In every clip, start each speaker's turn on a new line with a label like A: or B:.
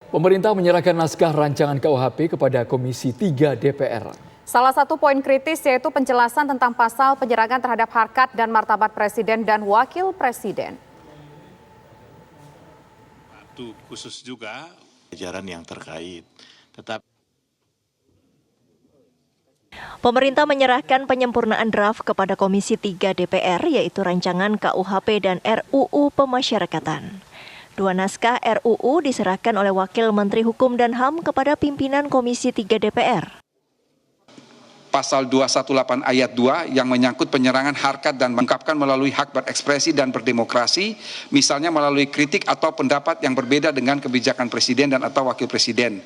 A: Pemerintah menyerahkan naskah rancangan KUHP kepada Komisi 3 DPR.
B: Salah satu poin kritis yaitu penjelasan tentang pasal penyerangan terhadap harkat dan martabat Presiden dan Wakil Presiden.
C: Itu khusus juga ajaran yang terkait.
D: Pemerintah menyerahkan penyempurnaan draft kepada Komisi 3 DPR yaitu rancangan KUHP dan RUU Pemasyarakatan. Dua naskah RUU diserahkan oleh Wakil Menteri Hukum dan HAM kepada pimpinan Komisi 3 DPR.
E: Pasal 218 ayat 2 yang menyangkut penyerangan harkat dan mengungkapkan melalui hak berekspresi dan berdemokrasi, misalnya melalui kritik atau pendapat yang berbeda dengan kebijakan Presiden dan atau Wakil Presiden.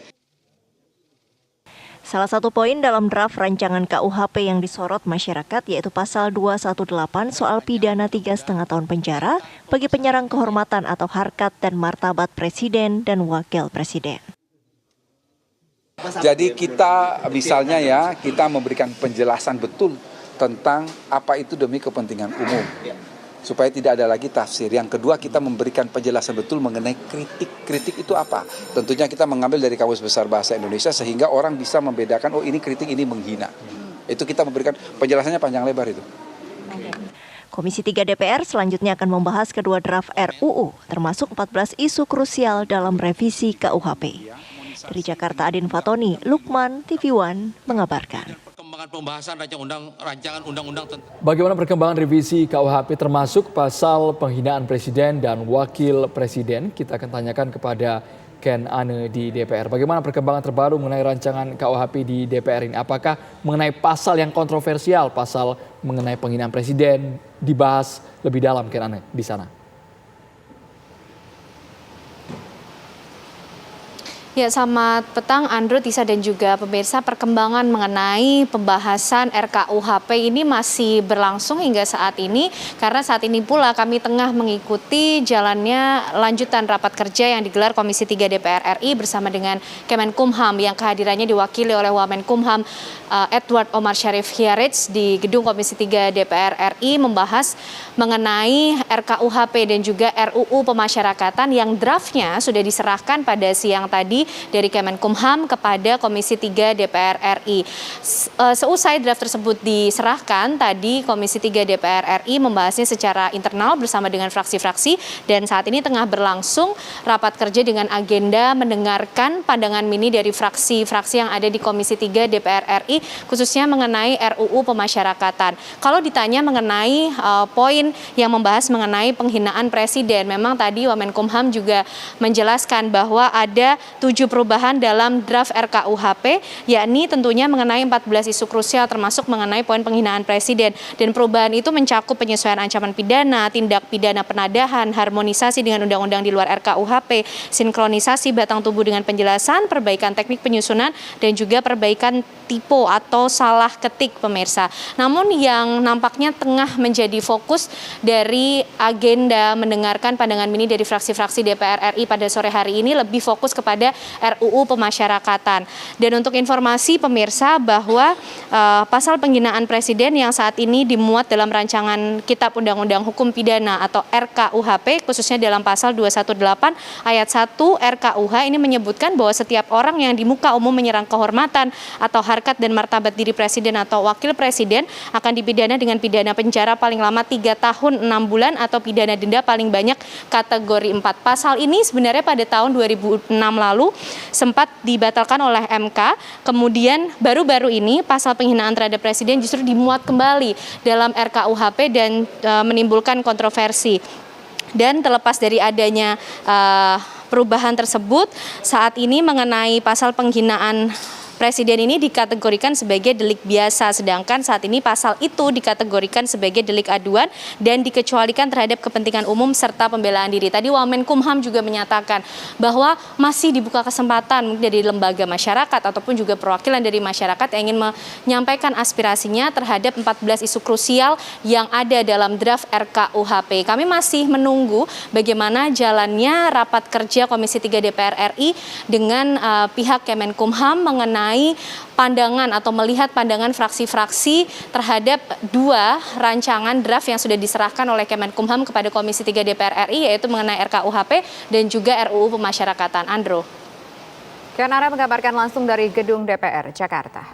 D: Salah satu poin dalam draft rancangan KUHP yang disorot masyarakat yaitu pasal 218 soal pidana 3,5 tahun penjara bagi penyerang kehormatan atau harkat dan martabat Presiden dan Wakil Presiden.
E: Jadi kita misalnya kita memberikan penjelasan betul tentang apa itu demi kepentingan umum. Supaya tidak ada lagi tafsir. Yang kedua, kita memberikan penjelasan betul mengenai kritik. Kritik itu apa? Tentunya kita mengambil dari Kamus Besar Bahasa Indonesia sehingga orang bisa membedakan, oh ini kritik, ini menghina. Itu kita memberikan penjelasannya panjang lebar itu.
D: Komisi 3 DPR selanjutnya akan membahas kedua draft RUU, termasuk 14 isu krusial dalam revisi KUHP. Dari Jakarta, Adin Fatoni, Lukman, TV One mengabarkan.
F: Pembahasan rancangan undang-undang.
A: Bagaimana perkembangan revisi KUHP termasuk pasal penghinaan Presiden dan Wakil Presiden? Kita akan tanyakan kepada Ken Ane di DPR. Bagaimana perkembangan terbaru mengenai rancangan KUHP di DPR ini? Apakah mengenai pasal yang kontroversial, pasal mengenai penghinaan Presiden dibahas lebih dalam, Ken Ane, di sana?
B: Ya, selamat petang Andrew, Tisa dan juga pemirsa. Perkembangan mengenai pembahasan RKUHP ini masih berlangsung hingga saat ini karena saat ini pula kami tengah mengikuti jalannya lanjutan rapat kerja yang digelar Komisi 3 DPR RI bersama dengan Kemenkumham yang kehadirannya diwakili oleh Wamenkumham Edward Omar Syarif Hiarits di gedung Komisi 3 DPR RI membahas mengenai RKUHP dan juga RUU Pemasyarakatan yang draftnya sudah diserahkan pada siang tadi dari Kemenkumham kepada Komisi 3 DPR RI. Seusai draft tersebut diserahkan, tadi Komisi 3 DPR RI membahasnya secara internal bersama dengan fraksi-fraksi dan saat ini tengah berlangsung rapat kerja dengan agenda mendengarkan pandangan mini dari fraksi-fraksi yang ada di Komisi 3 DPR RI khususnya mengenai RUU Pemasyarakatan. Kalau ditanya mengenai poin yang membahas mengenai penghinaan Presiden, memang tadi Wamenkumham juga menjelaskan bahwa ada 7 perubahan dalam draft RKUHP, yakni tentunya mengenai 14 isu krusial termasuk mengenai poin penghinaan Presiden. Dan perubahan itu mencakup penyesuaian ancaman pidana, tindak pidana penadahan, harmonisasi dengan undang-undang di luar RKUHP, sinkronisasi batang tubuh dengan penjelasan, perbaikan teknik penyusunan, dan juga perbaikan typo atau salah ketik, pemirsa. Namun yang nampaknya tengah menjadi fokus dari agenda mendengarkan pandangan mini dari fraksi-fraksi DPR RI pada sore hari ini lebih fokus kepada RUU Pemasyarakatan. Dan untuk informasi pemirsa bahwa pasal penghinaan Presiden yang saat ini dimuat dalam rancangan Kitab Undang-Undang Hukum Pidana atau RKUHP khususnya dalam pasal 218 ayat 1 RKUH ini menyebutkan bahwa setiap orang yang di muka umum menyerang kehormatan atau harkat dan martabat diri Presiden atau Wakil Presiden akan dipidana dengan pidana penjara paling lama 3 tahun 6 bulan atau pidana denda paling banyak kategori 4. Pasal ini sebenarnya pada tahun 2006 lalu sempat dibatalkan oleh MK, kemudian baru-baru ini pasal penghinaan terhadap Presiden justru dimuat kembali dalam RKUHP dan menimbulkan kontroversi. Dan terlepas dari adanya perubahan tersebut, saat ini mengenai pasal penghinaan Presiden ini dikategorikan sebagai delik biasa, sedangkan saat ini pasal itu dikategorikan sebagai delik aduan dan dikecualikan terhadap kepentingan umum serta pembelaan diri. Tadi Wamenkumham juga menyatakan bahwa masih dibuka kesempatan dari lembaga masyarakat ataupun juga perwakilan dari masyarakat yang ingin menyampaikan aspirasinya terhadap 14 isu krusial yang ada dalam draft RKUHP. Kami masih menunggu bagaimana jalannya rapat kerja Komisi 3 DPR RI dengan pihak Kemenkumham mengenai pandangan atau melihat pandangan fraksi-fraksi terhadap dua rancangan draft yang sudah diserahkan oleh Kemenkumham kepada Komisi 3 DPR RI yaitu mengenai RKUHP dan juga RUU Pemasyarakatan. Andro.
G: Kian Ara mengabarkan langsung dari Gedung DPR, Jakarta.